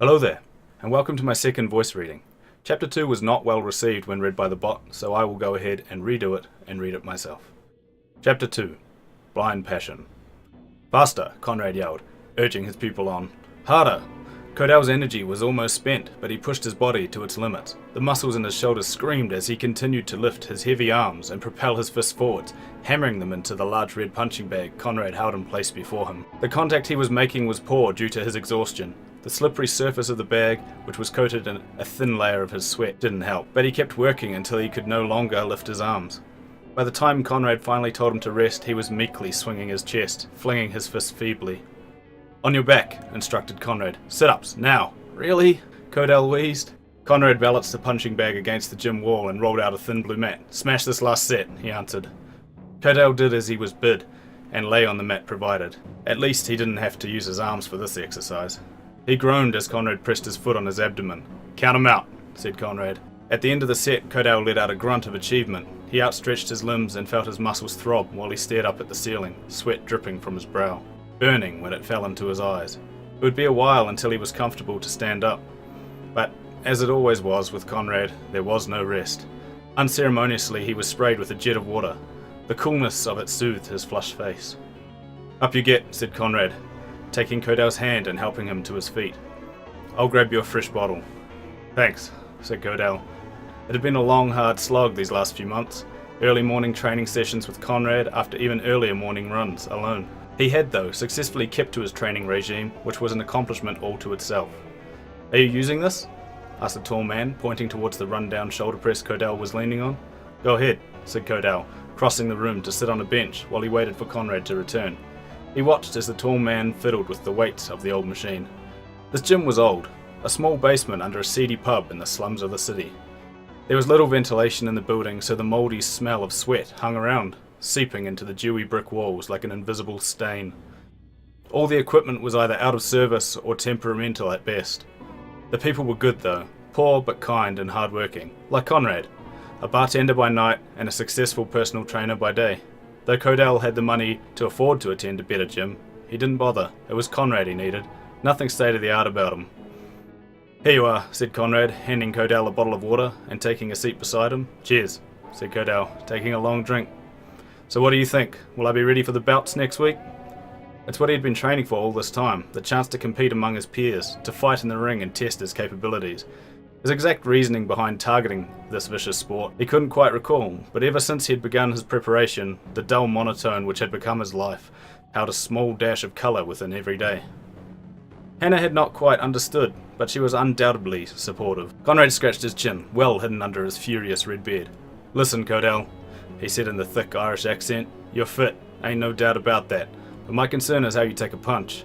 Hello there, and welcome to my second voice reading. Chapter 2 was not well received when read by the bot, so I will go ahead and redo it and read it myself. Chapter 2. Blind Passion. Faster, Conrad yelled, urging his pupil on. Harder! Codell's energy was almost spent, but he pushed his body to its limits. The muscles in his shoulders screamed as he continued to lift his heavy arms and propel his fists forwards, hammering them into the large red punching bag Conrad held in place before him. The contact he was making was poor due to his exhaustion. The slippery surface of the bag, which was coated in a thin layer of his sweat, didn't help, but he kept working until he could no longer lift his arms. By the time Conrad finally told him to rest, he was meekly swinging his chest, flinging his fists feebly. On your back, instructed Conrad. Sit-ups, now. Really? Codell wheezed. Conrad balanced the punching bag against the gym wall and rolled out a thin blue mat. Smash this last set, he answered. Codell did as he was bid, and lay on the mat provided. At least he didn't have to use his arms for this exercise. He groaned as Conrad pressed his foot on his abdomen. Count 'em out, said Conrad. At the end of the set, Codell let out a grunt of achievement. He outstretched his limbs and felt his muscles throb while he stared up at the ceiling, sweat dripping from his brow, burning when it fell into his eyes. It would be a while until he was comfortable to stand up. But, as it always was with Conrad, there was no rest. Unceremoniously, he was sprayed with a jet of water. The coolness of it soothed his flushed face. Up you get, said Conrad, taking Codell's hand and helping him to his feet. I'll grab you a fresh bottle. Thanks, said Codell. It had been a long, hard slog these last few months. Early morning training sessions with Conrad after even earlier morning runs alone. He had, though, successfully kept to his training regime, which was an accomplishment all to itself. Are you using this? Asked the tall man, pointing towards the run-down shoulder press Codell was leaning on. Go ahead, said Codell, crossing the room to sit on a bench while he waited for Conrad to return. He watched as the tall man fiddled with the weights of the old machine. This gym was old, a small basement under a seedy pub in the slums of the city. There was little ventilation in the building, so the mouldy smell of sweat hung around, seeping into the dewy brick walls like an invisible stain. All the equipment was either out of service or temperamental at best. The people were good though, poor but kind and hard-working, like Conrad, a bartender by night and a successful personal trainer by day. Though Codell had the money to afford to attend a better gym, he didn't bother. It was Conrad he needed, nothing state-of-the-art about him. Here you are, said Conrad, handing Codell a bottle of water and taking a seat beside him. Cheers, said Codell, taking a long drink. So what do you think? Will I be ready for the bouts next week? It's what he'd been training for all this time, the chance to compete among his peers, to fight in the ring and test his capabilities. His exact reasoning behind targeting this vicious sport he couldn't quite recall, but ever since he had begun his preparation, the dull monotone which had become his life held a small dash of colour within every day. Hannah had not quite understood, but she was undoubtedly supportive. Conrad scratched his chin, well hidden under his furious red beard. Listen, Codell, he said in the thick Irish accent, you're fit, ain't no doubt about that, but my concern is how you take a punch.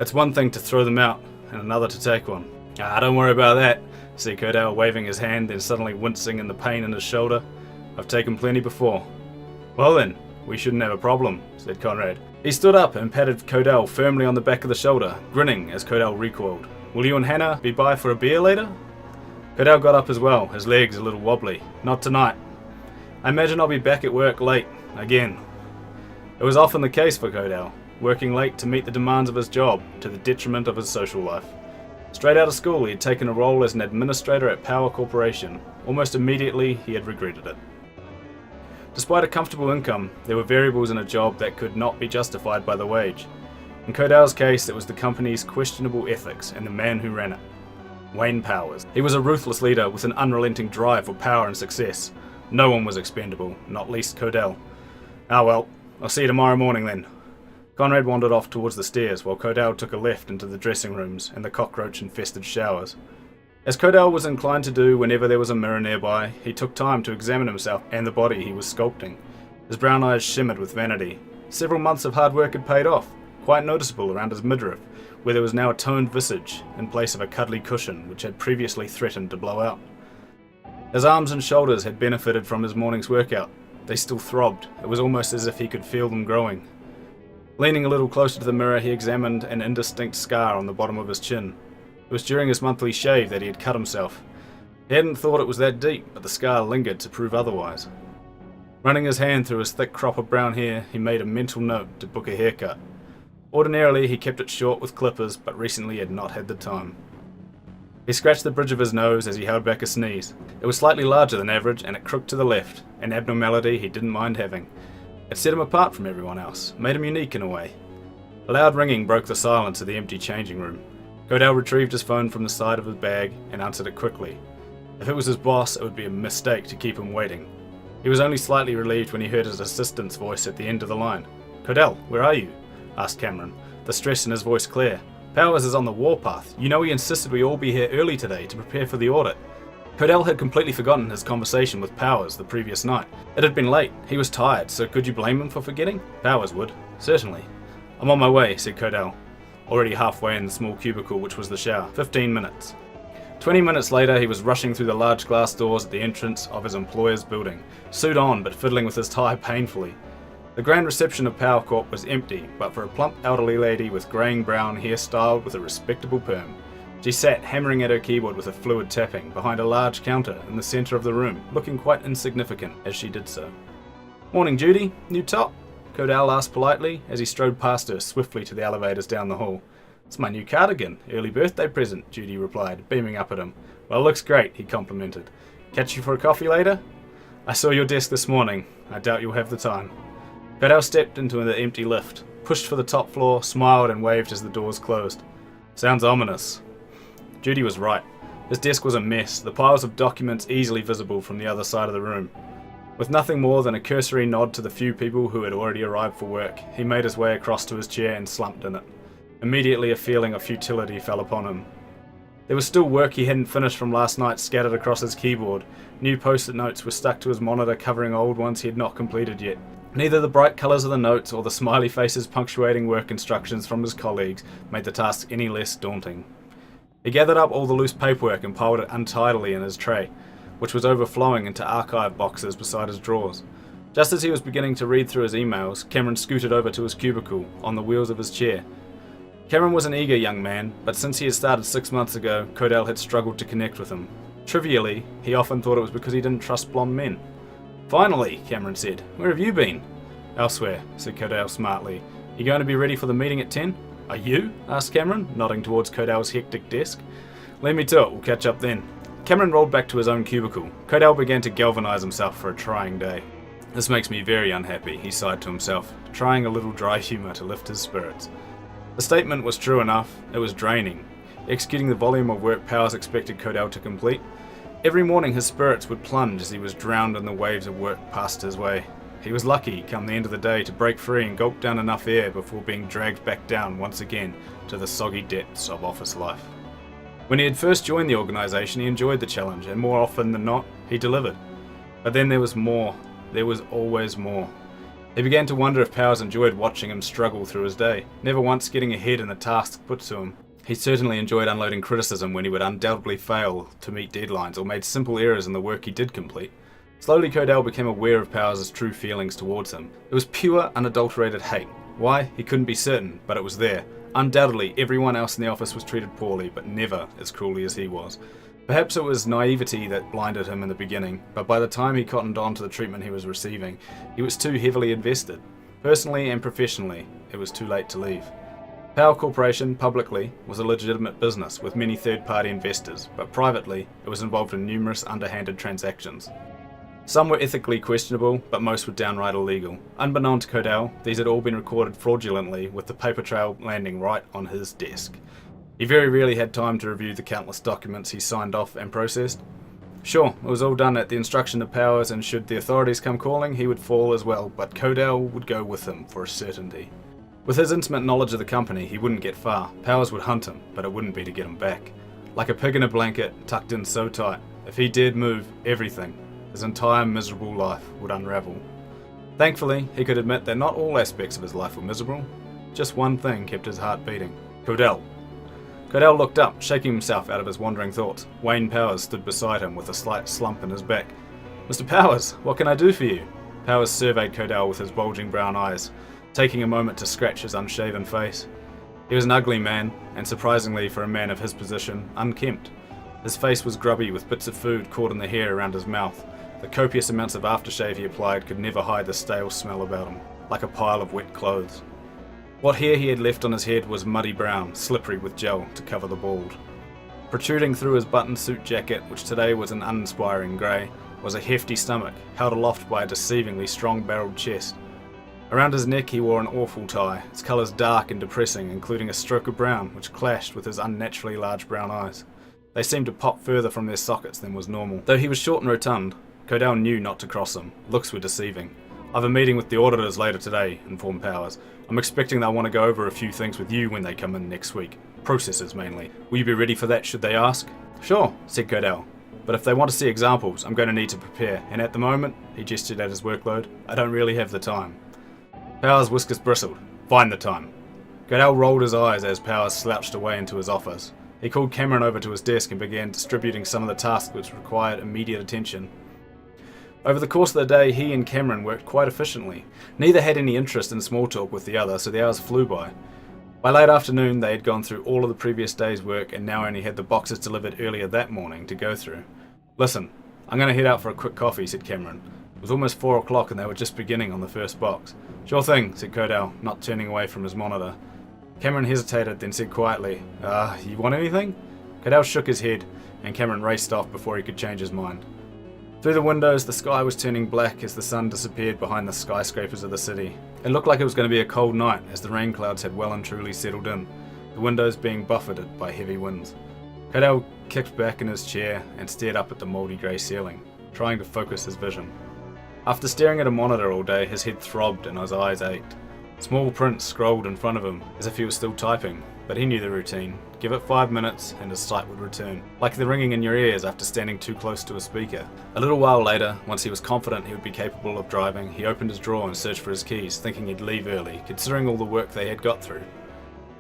It's one thing to throw them out, and another to take one. Don't worry about that, said Codell, waving his hand, then suddenly wincing in the pain in his shoulder. I've taken plenty before. Well then, we shouldn't have a problem, said Conrad. He stood up and patted Codell firmly on the back of the shoulder, grinning as Codell recoiled. Will you and Hannah be by for a beer later? Codell got up as well, his legs a little wobbly. Not tonight. I imagine I'll be back at work late, again. It was often the case for Codell, working late to meet the demands of his job, to the detriment of his social life. Straight out of school, he had taken a role as an administrator at Power Corporation. Almost immediately, he had regretted it. Despite a comfortable income, there were variables in a job that could not be justified by the wage. In Codell's case, it was the company's questionable ethics and the man who ran it. Wayne Powers. He was a ruthless leader with an unrelenting drive for power and success. No one was expendable, not least Codell. Ah well, I'll see you tomorrow morning then. Conrad wandered off towards the stairs while Codell took a left into the dressing rooms and the cockroach-infested showers. As Codell was inclined to do whenever there was a mirror nearby, he took time to examine himself and the body he was sculpting. His brown eyes shimmered with vanity. Several months of hard work had paid off, quite noticeable around his midriff, where there was now a toned visage in place of a cuddly cushion which had previously threatened to blow out. His arms and shoulders had benefited from his morning's workout. They still throbbed. It was almost as if he could feel them growing. Leaning a little closer to the mirror, he examined an indistinct scar on the bottom of his chin. It was during his monthly shave that he had cut himself. He hadn't thought it was that deep, but the scar lingered to prove otherwise. Running his hand through his thick crop of brown hair, he made a mental note to book a haircut. Ordinarily, he kept it short with clippers, but recently had not had the time. He scratched the bridge of his nose as he held back a sneeze. It was slightly larger than average, and it crooked to the left, an abnormality he didn't mind having. It set him apart from everyone else, made him unique in a way. A loud ringing broke the silence of the empty changing room. Codell retrieved his phone from the side of his bag and answered it quickly. If it was his boss, it would be a mistake to keep him waiting. He was only slightly relieved when he heard his assistant's voice at the end of the line. "Codell, where are you?" asked Cameron, the stress in his voice clear. "Powers is on the warpath. You know he insisted we all be here early today to prepare for the audit." Codell had completely forgotten his conversation with Powers the previous night. It had been late. He was tired, so could you blame him for forgetting? Powers would. Certainly. "I'm on my way," said Codell, already halfway in the small cubicle which was the shower. 15 minutes. 20 minutes later, he was rushing through the large glass doors at the entrance of his employer's building, suit on but fiddling with his tie painfully. The grand reception of Power Corp was empty, but for a plump elderly lady with greying brown hair styled with a respectable perm. She sat hammering at her keyboard with a fluid tapping behind a large counter in the centre of the room, looking quite insignificant as she did so. "Morning, Judy. New top?" Codell asked politely as he strode past her swiftly to the elevators down the hall. "It's my new cardigan. Early birthday present," Judy replied, beaming up at him. "Well, looks great," he complimented. "Catch you for a coffee later?" "I saw your desk this morning. I doubt you'll have the time." Codell stepped into the empty lift, pushed for the top floor, smiled and waved as the doors closed. "Sounds ominous." Judy was right. His desk was a mess, the piles of documents easily visible from the other side of the room. With nothing more than a cursory nod to the few people who had already arrived for work, he made his way across to his chair and slumped in it. Immediately a feeling of futility fell upon him. There was still work he hadn't finished from last night scattered across his keyboard. New post-it notes were stuck to his monitor covering old ones he had not completed yet. Neither the bright colours of the notes or the smiley faces punctuating work instructions from his colleagues made the task any less daunting. He gathered up all the loose paperwork and piled it untidily in his tray, which was overflowing into archive boxes beside his drawers. Just as he was beginning to read through his emails, Cameron scooted over to his cubicle, on the wheels of his chair. Cameron was an eager young man, but since he had started 6 months ago, Codell had struggled to connect with him. Trivially, he often thought it was because he didn't trust blonde men. "Finally," Cameron said. "Where have you been?" "Elsewhere," said Codell smartly. "You going to be ready for the meeting at 10? "Are you?" asked Cameron, nodding towards Codell's hectic desk. "Leave me to it, we'll catch up then." Cameron rolled back to his own cubicle. Codell began to galvanise himself for a trying day. "This makes me very unhappy," he sighed to himself, trying a little dry humour to lift his spirits. The statement was true enough. It was draining. Executing the volume of work Powers expected Codell to complete. Every morning his spirits would plunge as he was drowned in the waves of work passed his way. He was lucky, come the end of the day, to break free and gulp down enough air before being dragged back down once again to the soggy depths of office life. When he had first joined the organisation, he enjoyed the challenge, and more often than not, he delivered. But then there was more. There was always more. He began to wonder if Powers enjoyed watching him struggle through his day, never once getting ahead in the tasks put to him. He certainly enjoyed unloading criticism when he would undoubtedly fail to meet deadlines or made simple errors in the work he did complete. Slowly Codell became aware of Powers' true feelings towards him. It was pure, unadulterated hate. Why? He couldn't be certain, but it was there. Undoubtedly, everyone else in the office was treated poorly, but never as cruelly as he was. Perhaps it was naivety that blinded him in the beginning, but by the time he cottoned on to the treatment he was receiving, he was too heavily invested. Personally and professionally, it was too late to leave. Power Corporation, publicly, was a legitimate business with many third-party investors, but privately, it was involved in numerous underhanded transactions. Some were ethically questionable, but most were downright illegal. Unbeknown to Codell, these had all been recorded fraudulently, with the paper trail landing right on his desk. He very rarely had time to review the countless documents he signed off and processed. Sure, it was all done at the instruction of Powers, and should the authorities come calling, he would fall as well, but Codell would go with him for a certainty. With his intimate knowledge of the company, he wouldn't get far. Powers would hunt him, but it wouldn't be to get him back. Like a pig in a blanket, tucked in so tight, if he dared move, everything, his entire miserable life, would unravel. Thankfully, he could admit that not all aspects of his life were miserable. Just one thing kept his heart beating. Codell. Codell looked up, shaking himself out of his wandering thoughts. Wayne Powers stood beside him with a slight slump in his back. "Mr. Powers, what can I do for you?" Powers surveyed Codell with his bulging brown eyes, taking a moment to scratch his unshaven face. He was an ugly man, and surprisingly for a man of his position, unkempt. His face was grubby with bits of food caught in the hair around his mouth. The copious amounts of aftershave he applied could never hide the stale smell about him, like a pile of wet clothes. What hair he had left on his head was muddy brown, slippery with gel to cover the bald. Protruding through his buttoned suit jacket, which today was an uninspiring grey, was a hefty stomach, held aloft by a deceivingly strong-barreled chest. Around his neck he wore an awful tie, its colours dark and depressing, including a stroke of brown, which clashed with his unnaturally large brown eyes. They seemed to pop further from their sockets than was normal. Though he was short and rotund, Codell knew not to cross them. Looks were deceiving. "I've a meeting with the auditors later today," informed Powers. "I'm expecting they'll want to go over a few things with you when they come in next week. Processes, mainly. Will you be ready for that should they ask?" "Sure," said Codell. "But if they want to see examples, I'm going to need to prepare, and at the moment," he gestured at his workload, "I don't really have the time." Powers' whiskers bristled. "Find the time." Codell rolled his eyes as Powers slouched away into his office. He called Cameron over to his desk and began distributing some of the tasks which required immediate attention. Over the course of the day, he and Cameron worked quite efficiently. Neither had any interest in small talk with the other, so the hours flew by. By late afternoon, they had gone through all of the previous day's work and now only had the boxes delivered earlier that morning to go through. "Listen, I'm going to head out for a quick coffee," said Cameron. It was almost 4 o'clock and they were just beginning on the first box. "Sure thing," said Codell, not turning away from his monitor. Cameron hesitated, then said quietly, You want anything?" Codell shook his head, and Cameron raced off before he could change his mind. Through the windows, the sky was turning black as the sun disappeared behind the skyscrapers of the city. It looked like it was going to be a cold night as the rain clouds had well and truly settled in, the windows being buffeted by heavy winds. Codell kicked back in his chair and stared up at the mouldy grey ceiling, trying to focus his vision. After staring at a monitor all day, his head throbbed and his eyes ached. Small print scrolled in front of him as if he was still typing, but he knew the routine. Give it 5 minutes and his sight would return, like the ringing in your ears after standing too close to a speaker. A little while later, once he was confident he would be capable of driving, he opened his drawer and searched for his keys, thinking he'd leave early, considering all the work they had got through.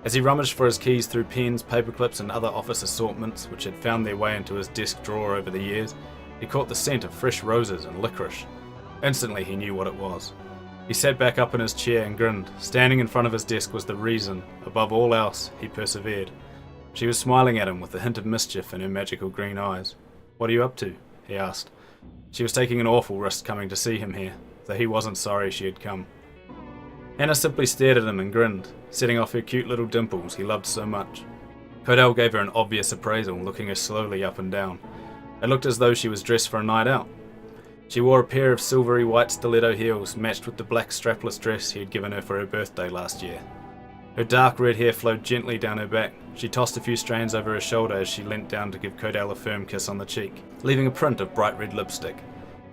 As he rummaged for his keys through pens, paperclips and other office assortments which had found their way into his desk drawer over the years, he caught the scent of fresh roses and licorice. Instantly he knew what it was. He sat back up in his chair and grinned. Standing in front of his desk was the reason, above all else, he persevered. She was smiling at him with a hint of mischief in her magical green eyes. "What are you up to?" he asked. She was taking an awful risk coming to see him here, though he wasn't sorry she had come. Hannah simply stared at him and grinned, setting off her cute little dimples he loved so much. Codell gave her an obvious appraisal, looking her slowly up and down. It looked as though she was dressed for a night out. She wore a pair of silvery white stiletto heels matched with the black strapless dress he had given her for her birthday last year. Her dark red hair flowed gently down her back. She tossed a few strands over her shoulder as she leant down to give Codell a firm kiss on the cheek, leaving a print of bright red lipstick.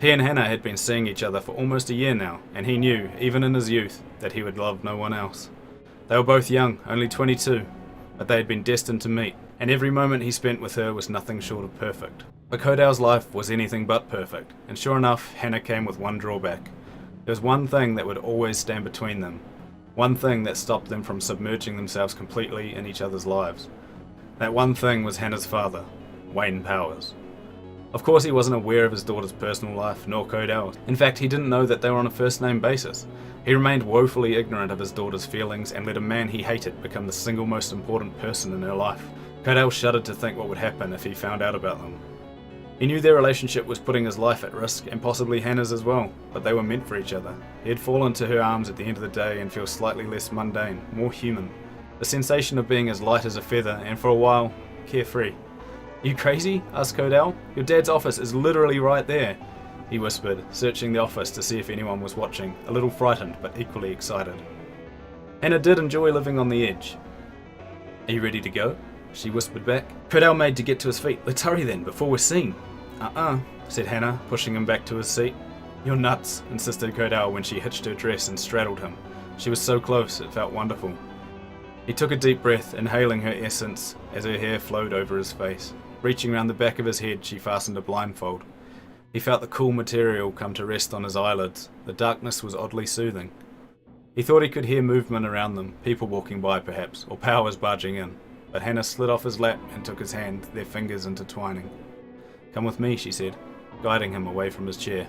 He and Hannah had been seeing each other for almost a year now, and he knew, even in his youth, that he would love no one else. They were both young, only 22, but they had been destined to meet, and every moment he spent with her was nothing short of perfect. But Codell's life was anything but perfect, and sure enough, Hannah came with one drawback. There was one thing that would always stand between them, one thing that stopped them from submerging themselves completely in each other's lives. That one thing was Hannah's father, Wayne Powers. Of course he wasn't aware of his daughter's personal life, nor Codell's. In fact, he didn't know that they were on a first-name basis. He remained woefully ignorant of his daughter's feelings and let a man he hated become the single most important person in her life. Codell shuddered to think what would happen if he found out about them. He knew their relationship was putting his life at risk, and possibly Hannah's as well, but they were meant for each other. He'd fall into her arms at the end of the day and feel slightly less mundane, more human. The sensation of being as light as a feather, and for a while, carefree. "You crazy?" asked Codell. "Your dad's office is literally right there," he whispered, searching the office to see if anyone was watching, a little frightened but equally excited. Hannah did enjoy living on the edge. "Are you ready to go?" she whispered back. Codell made to get to his feet. "Let's hurry then, before we're seen." Said Hannah, pushing him back to his seat. "You're nuts," insisted Codell when she hitched her dress and straddled him. She was so close, it felt wonderful. He took a deep breath, inhaling her essence as her hair flowed over his face. Reaching round the back of his head, she fastened a blindfold. He felt the cool material come to rest on his eyelids. The darkness was oddly soothing. He thought he could hear movement around them, people walking by perhaps, or Powers barging in. But Hannah slid off his lap and took his hand, their fingers intertwining. "Come with me," she said, guiding him away from his chair.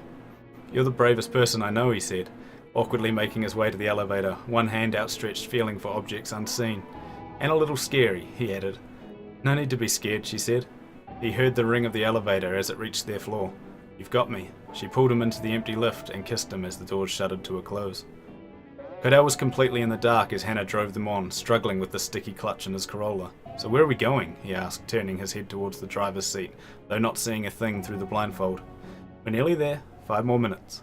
"You're the bravest person I know," he said, awkwardly making his way to the elevator, one hand outstretched feeling for objects unseen. "And a little scary," he added. "No need to be scared," she said. He heard the ring of the elevator as it reached their floor. "You've got me." She pulled him into the empty lift and kissed him as the doors shuttered to a close. Cordell was completely in the dark as Hannah drove them on, struggling with the sticky clutch in his Corolla. "So where are we going?" he asked, turning his head towards the driver's seat, though not seeing a thing through the blindfold. "We're nearly there. 5 more minutes."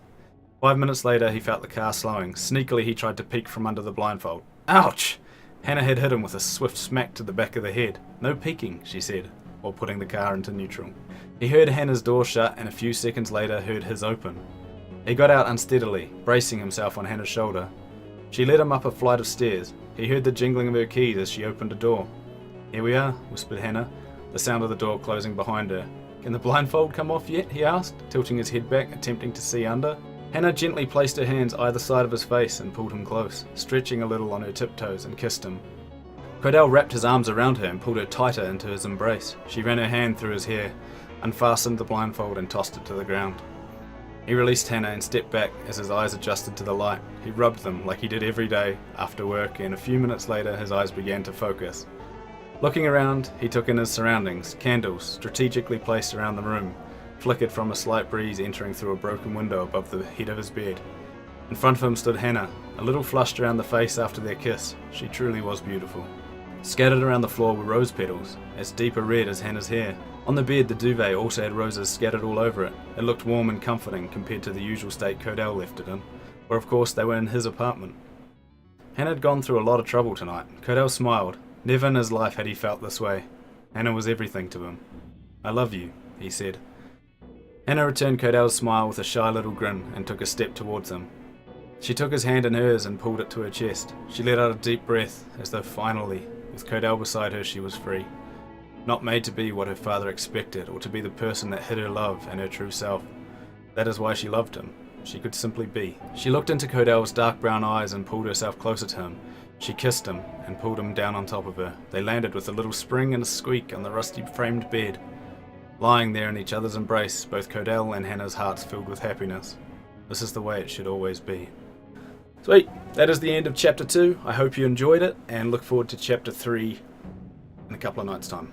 5 minutes later, he felt the car slowing. Sneakily, he tried to peek from under the blindfold. Ouch! Hannah had hit him with a swift smack to the back of the head. "No peeking," she said, while putting the car into neutral. He heard Hannah's door shut and a few seconds later heard his open. He got out unsteadily, bracing himself on Hannah's shoulder. She led him up a flight of stairs. He heard the jingling of her keys as she opened a door. "Here we are," whispered Hannah, the sound of the door closing behind her. "Can the blindfold come off yet?" he asked, tilting his head back, attempting to see under. Hannah gently placed her hands either side of his face and pulled him close, stretching a little on her tiptoes, and kissed him. Cordell wrapped his arms around her and pulled her tighter into his embrace. She ran her hand through his hair, unfastened the blindfold and tossed it to the ground. He released Hannah and stepped back as his eyes adjusted to the light. He rubbed them like he did every day after work, and a few minutes later his eyes began to focus. Looking around, he took in his surroundings. Candles, strategically placed around the room, flickered from a slight breeze entering through a broken window above the head of his bed. In front of him stood Hannah, a little flushed around the face after their kiss. She truly was beautiful. Scattered around the floor were rose petals, as deep a red as Hannah's hair. On the bed, the duvet also had roses scattered all over it. It looked warm and comforting compared to the usual state Cordell left it in, or of course they were in his apartment. Hannah had gone through a lot of trouble tonight. Cordell smiled. Never in his life had he felt this way. Hannah was everything to him. "I love you," he said. Hannah returned Cordell's smile with a shy little grin and took a step towards him. She took his hand in hers and pulled it to her chest. She let out a deep breath, as though finally, with Cordell beside her, she was free. Not made to be what her father expected, or to be the person that hid her love and her true self. That is why she loved him. She could simply be. She looked into Cordell's dark brown eyes and pulled herself closer to him. She kissed him and pulled him down on top of her. They landed with a little spring and a squeak on the rusty framed bed. Lying there in each other's embrace, both Cordell and Hannah's hearts filled with happiness. This is the way it should always be. Sweet, that is the end of chapter 2. I hope you enjoyed it and look forward to chapter 3 in a couple of nights' time.